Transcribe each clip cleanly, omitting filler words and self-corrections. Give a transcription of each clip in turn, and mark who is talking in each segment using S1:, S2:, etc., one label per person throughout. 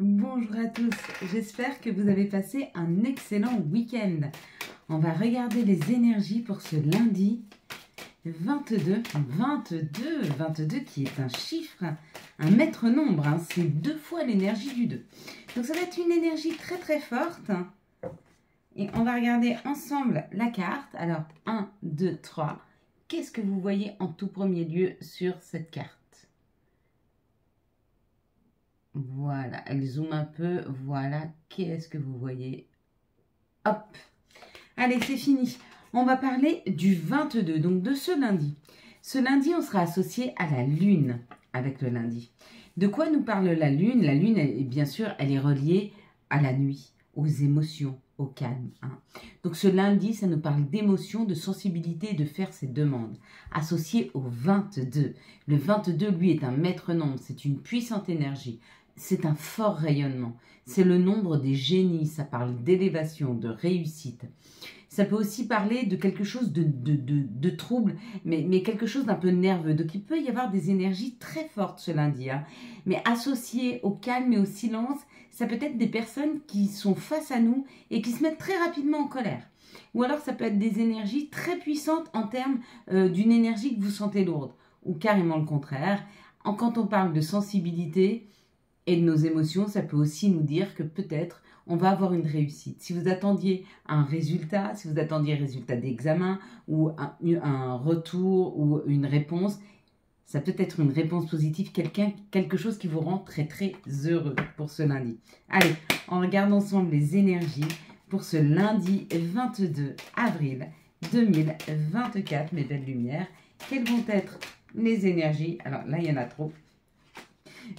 S1: Bonjour à tous, j'espère que vous avez passé un excellent week-end. On va regarder les énergies pour ce lundi 22 qui est un chiffre, un maître nombre, hein, c'est 2 fois l'énergie du 2. Donc ça va être une énergie très très forte. Et on va regarder ensemble la carte. Alors 1, 2, 3, qu'est-ce que vous voyez en tout premier lieu sur cette carte ? Voilà, elle zoome un peu, voilà, qu'est-ce que vous voyez? Hop, allez, c'est fini. On va parler du 22, donc de ce lundi. Ce lundi, on sera associé à la lune avec le lundi. De quoi nous parle la lune? La lune, bien sûr, elle est reliée à la nuit, aux émotions, au calme. Hein. Donc ce lundi, ça nous parle d'émotions, de sensibilité et de faire ses demandes. Associé au 22. Le 22, lui, est un maître nombre, c'est une puissante énergie. C'est un fort rayonnement. C'est le nombre des génies, ça parle d'élévation, de réussite. Ça peut aussi parler de quelque chose de trouble, mais quelque chose d'un peu nerveux. Donc il peut y avoir des énergies très fortes ce lundi. Hein. Mais associées au calme et au silence, ça peut être des personnes qui sont face à nous et qui se mettent très rapidement en colère. Ou alors ça peut être des énergies très puissantes en termes d'une énergie que vous sentez lourde. Ou carrément le contraire. Quand on parle de sensibilité et de nos émotions, ça peut aussi nous dire que peut-être on va avoir une réussite. Si vous attendiez un résultat, si vous attendiez un résultat d'examen ou un retour ou une réponse, ça peut être une réponse positive, quelque chose qui vous rend très très heureux pour ce lundi. Allez, on regarde ensemble les énergies pour ce lundi 22 avril 2024, mes belles lumières. Quelles vont être les énergies? Alors là, il y en a trop.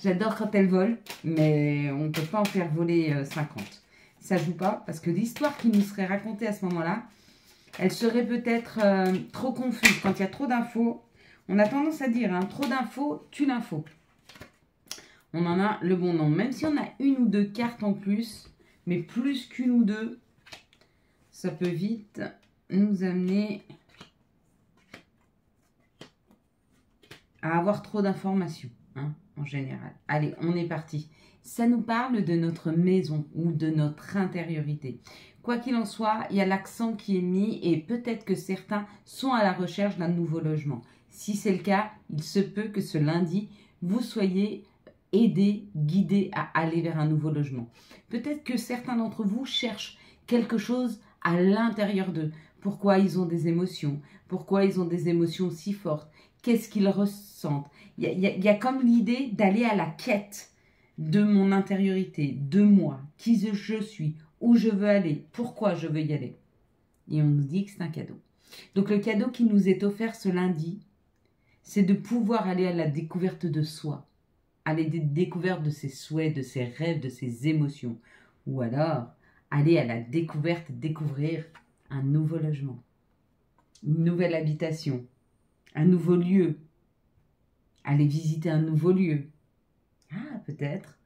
S1: J'adore quand elles volent, mais on ne peut pas en faire voler 50. Ça joue pas, parce que l'histoire qui nous serait racontée à ce moment-là, elle serait peut-être trop confuse. Quand il y a trop d'infos, on a tendance à dire, hein, trop d'infos tue l'info. On en a le bon nombre. Même si on a une ou deux cartes en plus, mais plus qu'une ou deux, ça peut vite nous amener à avoir trop d'informations. Hein, en général. Allez, on est parti. Ça nous parle de notre maison ou de notre intériorité. Quoi qu'il en soit, il y a l'accent qui est mis et peut-être que certains sont à la recherche d'un nouveau logement. Si c'est le cas, il se peut que ce lundi, vous soyez aidés, guidés à aller vers un nouveau logement. Peut-être que certains d'entre vous cherchent quelque chose à l'intérieur d'eux. Pourquoi ils ont des émotions? Pourquoi ils ont des émotions si fortes? Qu'est-ce qu'ils ressentent? Il y a comme l'idée d'aller à la quête de mon intériorité, de moi, qui je suis, où je veux aller, pourquoi je veux y aller. Et on nous dit que c'est un cadeau. Donc le cadeau qui nous est offert ce lundi, c'est de pouvoir aller à la découverte de soi, aller à la découverte de ses souhaits, de ses rêves, de ses émotions. Ou alors, aller à la découverte, découvrir un nouveau logement, une nouvelle habitation, un nouveau lieu, aller visiter un nouveau lieu. Ah, peut-être.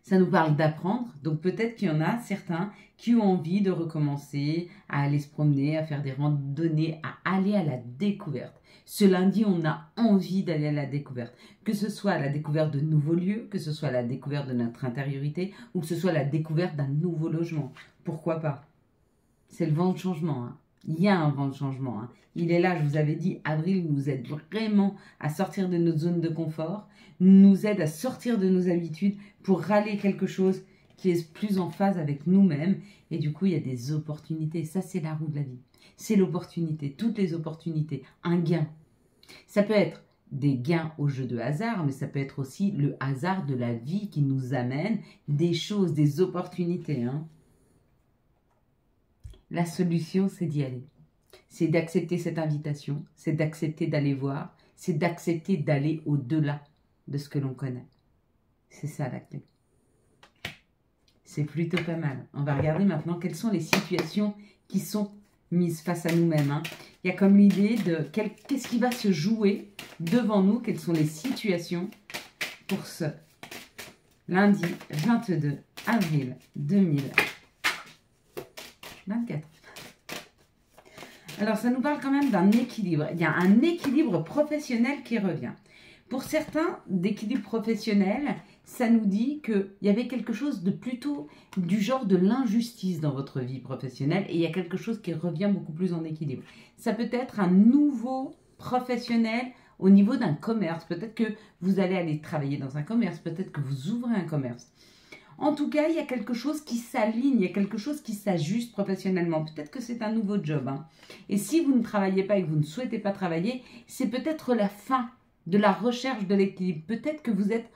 S1: Ça nous parle d'apprendre, donc peut-être qu'il y en a certains qui ont envie de recommencer à aller se promener, à faire des randonnées, à aller à la découverte. Ce lundi, on a envie d'aller à la découverte. Que ce soit à la découverte de nouveaux lieux, que ce soit à la découverte de notre intériorité, ou que ce soit à la découverte d'un nouveau logement. Pourquoi pas? C'est le vent de changement, hein. Il y a un vent de changement. Hein. Il est là, je vous avais dit, avril nous aide vraiment à sortir de notre zone de confort, nous aide à sortir de nos habitudes pour râler quelque chose qui est plus en phase avec nous-mêmes. Et du coup, il y a des opportunités. Ça, c'est la roue de la vie. C'est l'opportunité, toutes les opportunités. Un gain. Ça peut être des gains au jeu de hasard, mais ça peut être aussi le hasard de la vie qui nous amène des choses, des opportunités, hein. La solution, c'est d'y aller. C'est d'accepter cette invitation, c'est d'accepter d'aller voir, c'est d'accepter d'aller au-delà de ce que l'on connaît. C'est ça la clé. C'est plutôt pas mal. On va regarder maintenant quelles sont les situations qui sont mises face à nous-mêmes. Hein. Il y a comme l'idée de qu'est-ce qui va se jouer devant nous, quelles sont les situations pour ce lundi 22 avril 2024. Alors, ça nous parle quand même d'un équilibre. Il y a un équilibre professionnel qui revient. Pour certains, d'équilibre professionnel, ça nous dit qu'il y avait quelque chose de plutôt du genre de l'injustice dans votre vie professionnelle et il y a quelque chose qui revient beaucoup plus en équilibre. Ça peut être un nouveau professionnel au niveau d'un commerce. Peut-être que vous allez aller travailler dans un commerce, peut-être que vous ouvrez un commerce. En tout cas, il y a quelque chose qui s'aligne, il y a quelque chose qui s'ajuste professionnellement. Peut-être que c'est un nouveau job. Hein. Et si vous ne travaillez pas et que vous ne souhaitez pas travailler, c'est peut-être la fin de la recherche de l'équilibre. Peut-être que vous êtes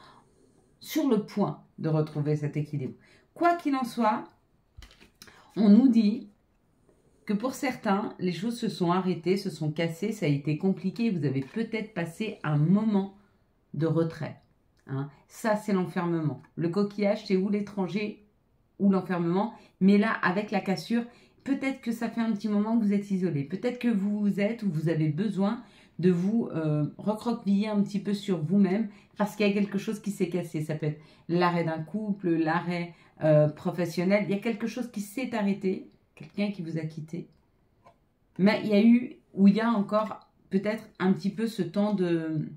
S1: sur le point de retrouver cet équilibre. Quoi qu'il en soit, on nous dit que pour certains, les choses se sont arrêtées, se sont cassées, ça a été compliqué. Vous avez peut-être passé un moment de retrait. Hein. Ça, c'est l'enfermement. Le coquillage, c'est ou l'étranger ou l'enfermement. Mais là, avec la cassure, peut-être que ça fait un petit moment que vous êtes isolé. Peut-être que vous êtes ou vous avez besoin de vous recroqueviller un petit peu sur vous-même parce qu'il y a quelque chose qui s'est cassé. Ça peut être l'arrêt d'un couple, l'arrêt professionnel. Il y a quelque chose qui s'est arrêté, quelqu'un qui vous a quitté. Mais il y a eu, ou il y a encore peut-être un petit peu ce temps de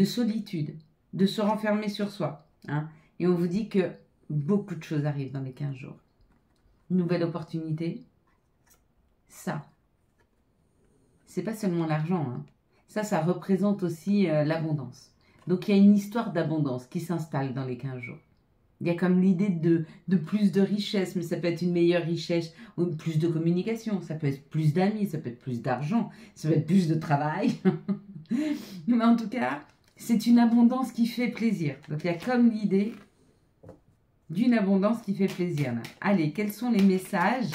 S1: solitude, de se renfermer sur soi. Hein. Et on vous dit que beaucoup de choses arrivent dans les 15 jours. Nouvelle opportunité, ça. C'est pas seulement l'argent. Hein. Ça représente aussi l'abondance. Donc il y a une histoire d'abondance qui s'installe dans les 15 jours. Il y a comme l'idée de plus de richesse, mais ça peut être une meilleure richesse, ou plus de communication, ça peut être plus d'amis, ça peut être plus d'argent, ça peut être plus de travail. Mais en tout cas, c'est une abondance qui fait plaisir. Donc il y a comme l'idée d'une abondance qui fait plaisir. Là. Allez, quels sont les messages?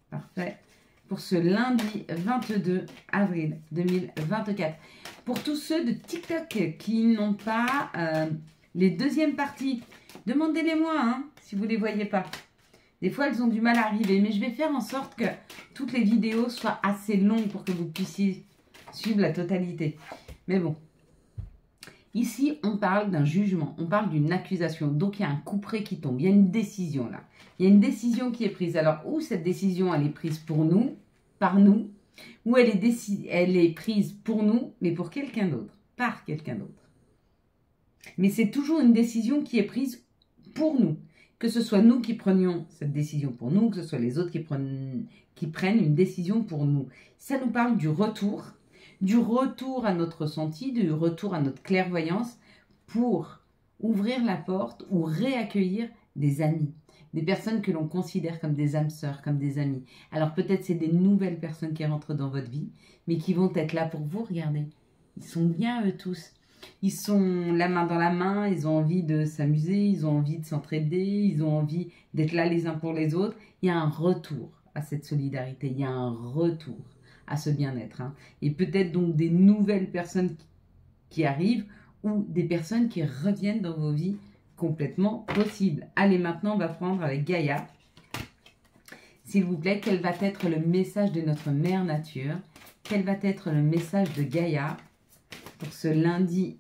S1: Parfait. Pour ce lundi 22 avril 2024. Pour tous ceux de TikTok qui n'ont pas les deuxièmes parties, demandez-les-moi hein, si vous ne les voyez pas. Des fois, elles ont du mal à arriver, mais je vais faire en sorte que toutes les vidéos soient assez longues pour que vous puissiez suivre la totalité. Mais bon, ici, on parle d'un jugement, on parle d'une accusation. Donc, il y a un couperet qui tombe, il y a une décision là. Il y a une décision qui est prise. Alors, où cette décision, elle est prise pour nous, par nous, ou elle est prise pour nous, mais pour quelqu'un d'autre, par quelqu'un d'autre. Mais c'est toujours une décision qui est prise pour nous. Que ce soit nous qui prenions cette décision pour nous, que ce soit les autres qui prennent une décision pour nous. Ça nous parle du retour à notre ressenti, du retour à notre clairvoyance pour ouvrir la porte ou réaccueillir des amis. Des personnes que l'on considère comme des âmes sœurs, comme des amis. Alors peut-être c'est des nouvelles personnes qui rentrent dans votre vie, mais qui vont être là pour vous, regardez. Ils sont bien eux tous. Ils sont la main dans la main, ils ont envie de s'amuser, ils ont envie de s'entraider, ils ont envie d'être là les uns pour les autres. Il y a un retour à cette solidarité, il y a un retour à ce bien-être. Hein. Et peut-être donc des nouvelles personnes qui arrivent ou des personnes qui reviennent dans vos vies complètement possible. Allez, maintenant, on va prendre avec Gaïa. S'il vous plaît, quel va être le message de notre mère nature? Quel va être le message de Gaïa pour ce lundi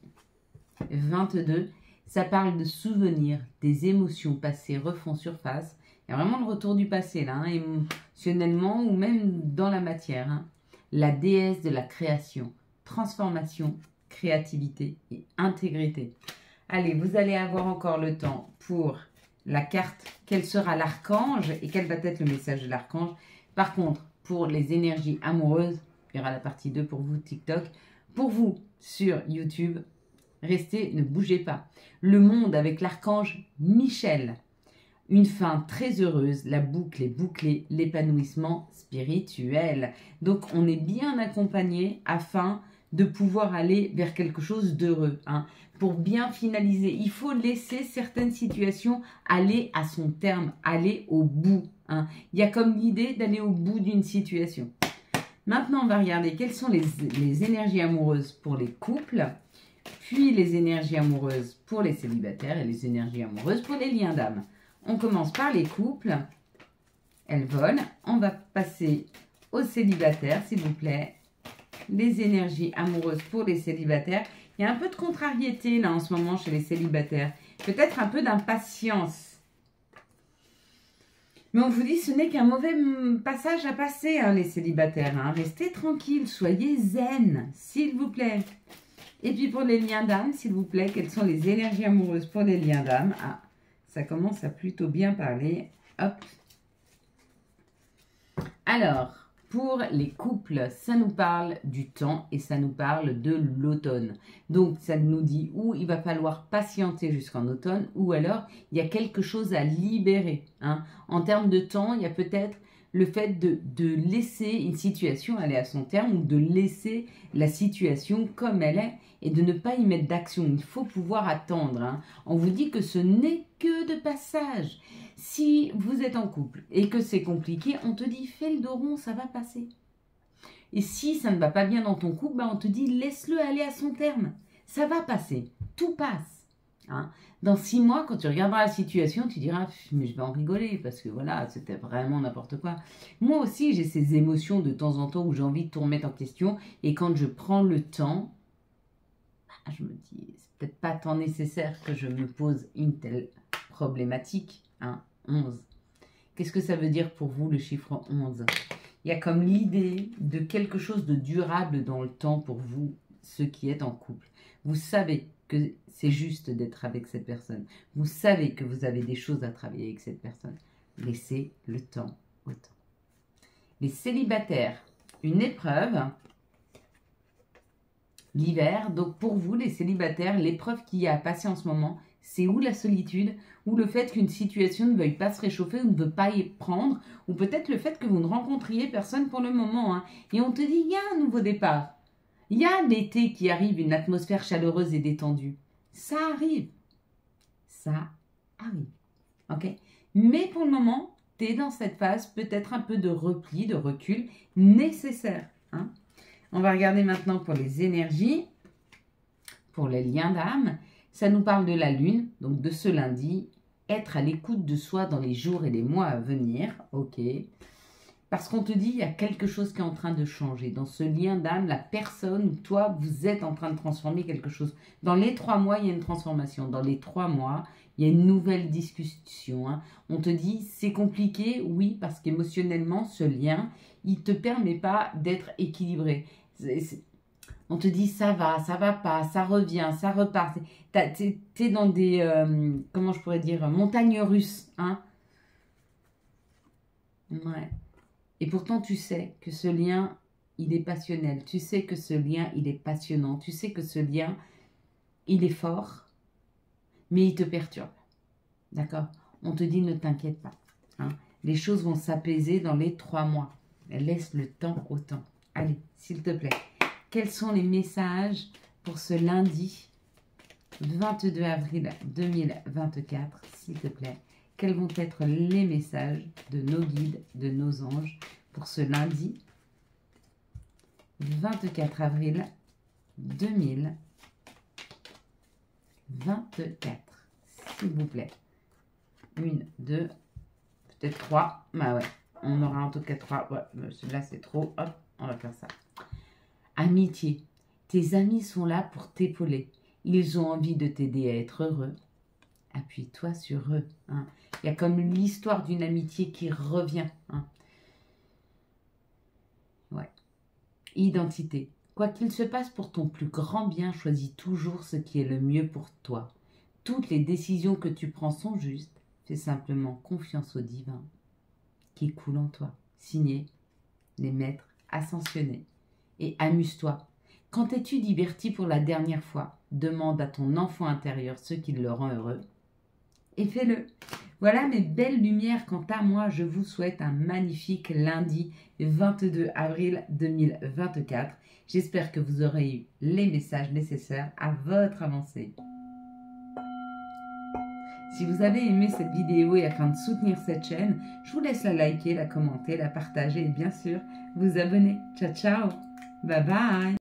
S1: 22? Ça parle de souvenirs, des émotions passées refont surface. Il y a vraiment le retour du passé, là, hein, émotionnellement ou même dans la matière. Hein. La déesse de la création, transformation, créativité et intégrité. Allez, vous allez avoir encore le temps pour la carte. Quel sera l'archange et quel va être le message de l'archange? Par contre, pour les énergies amoureuses, il y aura la partie 2 pour vous TikTok. Pour vous sur YouTube, restez, ne bougez pas. Le monde avec l'archange Michel. Une fin très heureuse, la boucle est bouclée, l'épanouissement spirituel. Donc, on est bien accompagné afin de pouvoir aller vers quelque chose d'heureux. Hein. Pour bien finaliser, il faut laisser certaines situations aller à son terme, aller au bout. Hein. Il y a comme l'idée d'aller au bout d'une situation. Maintenant, on va regarder quelles sont les énergies amoureuses pour les couples, puis les énergies amoureuses pour les célibataires et les énergies amoureuses pour les liens d'âme. On commence par les couples. Elles volent. On va passer aux célibataires, s'il vous plaît. Les énergies amoureuses pour les célibataires. Il y a un peu de contrariété là en ce moment chez les célibataires. Peut-être un peu d'impatience. Mais on vous dit ce n'est qu'un mauvais passage à passer, hein, les célibataires. Hein. Restez tranquilles, soyez zen, s'il vous plaît. Et puis pour les liens d'âme, s'il vous plaît, quelles sont les énergies amoureuses pour les liens d'âme? Ah, ça commence à plutôt bien parler. Hop. Alors, pour les couples, ça nous parle du temps et ça nous parle de l'automne. Donc, ça nous dit où il va falloir patienter jusqu'en automne ou alors il y a quelque chose à libérer. Hein. En termes de temps, il y a peut-être le fait de laisser une situation aller à son terme ou de laisser la situation comme elle est et de ne pas y mettre d'action. Il faut pouvoir attendre. Hein. On vous dit que ce n'est que de passage. Si vous êtes en couple et que c'est compliqué, on te dit fais le dos rond, ça va passer. Et si ça ne va pas bien dans ton couple, on te dit laisse-le aller à son terme. Ça va passer, tout passe. Hein. Dans 6 mois, quand tu regarderas la situation, tu diras mais je vais en rigoler parce que voilà, c'était vraiment n'importe quoi. Moi aussi, j'ai ces émotions de temps en temps où j'ai envie de tout remettre en question et quand je prends le temps, je me dis c'est peut-être pas tant nécessaire que je me pose une telle problématique. Hein, 11. Qu'est-ce que ça veut dire pour vous le chiffre 11? Il y a comme l'idée de quelque chose de durable dans le temps pour vous, ceux qui êtes en couple. Vous savez que c'est juste d'être avec cette personne. Vous savez que vous avez des choses à travailler avec cette personne. Laissez le temps au temps. Les célibataires, une épreuve. L'hiver, donc pour vous les célibataires, l'épreuve qu'il y a à passer en ce moment, c'est ou la solitude, ou le fait qu'une situation ne veuille pas se réchauffer ou ne veut pas y prendre, ou peut-être le fait que vous ne rencontriez personne pour le moment. Hein. Et on te dit, il y a un nouveau départ. Il y a l'été qui arrive, une atmosphère chaleureuse et détendue. Ça arrive. Ça arrive. Ok? Mais pour le moment, tu es dans cette phase peut-être un peu de repli, de recul nécessaire. Hein? On va regarder maintenant pour les énergies, pour les liens d'âme. Ça nous parle de la lune, donc de ce lundi. Être à l'écoute de soi dans les jours et les mois à venir. Ok. Parce qu'on te dit, il y a quelque chose qui est en train de changer. Dans ce lien d'âme, la personne, toi, vous êtes en train de transformer quelque chose. Dans les 3 mois, il y a une transformation. Dans les 3 mois, il y a une nouvelle discussion. Hein. On te dit, c'est compliqué, oui, parce qu'émotionnellement, ce lien, il ne te permet pas d'être équilibré. On te dit, ça va pas, ça revient, ça repart. T'es dans des, comment je pourrais dire, montagnes russes. Hein. Ouais. Et pourtant, tu sais que ce lien, il est passionnel. Tu sais que ce lien, il est passionnant. Tu sais que ce lien, il est fort, mais il te perturbe. D'accord? On te dit, ne t'inquiète pas. Hein? Les choses vont s'apaiser dans les 3 mois. Laisse le temps au temps. Allez, s'il te plaît. Quels sont les messages pour ce lundi 22 avril 2024, s'il te plaît? Quels vont être les messages de nos guides, de nos anges pour ce lundi 24 avril 2024, s'il vous plaît. 1, 2, peut-être 3. Bah ouais, on aura en tout cas 3. Ouais, celui-là c'est trop. Hop, on va faire ça. Amitié. Tes amis sont là pour t'épauler. Ils ont envie de t'aider à être heureux. Appuie-toi sur eux. Hein. Il y a comme l'histoire d'une amitié qui revient. Hein. Ouais. Identité. Quoi qu'il se passe pour ton plus grand bien, choisis toujours ce qui est le mieux pour toi. Toutes les décisions que tu prends sont justes. Fais simplement confiance au divin qui coule en toi. Signé les maîtres ascensionnés. Et amuse-toi. Quand es-tu diverti pour la dernière fois? Demande à ton enfant intérieur ce qui le rend heureux. Et fais-le. Voilà mes belles lumières. Quant à moi, je vous souhaite un magnifique lundi 22 avril 2024. J'espère que vous aurez eu les messages nécessaires à votre avancée. Si vous avez aimé cette vidéo et afin de soutenir cette chaîne, je vous laisse la liker, la commenter, la partager et bien sûr vous abonner. Ciao, ciao. Bye bye.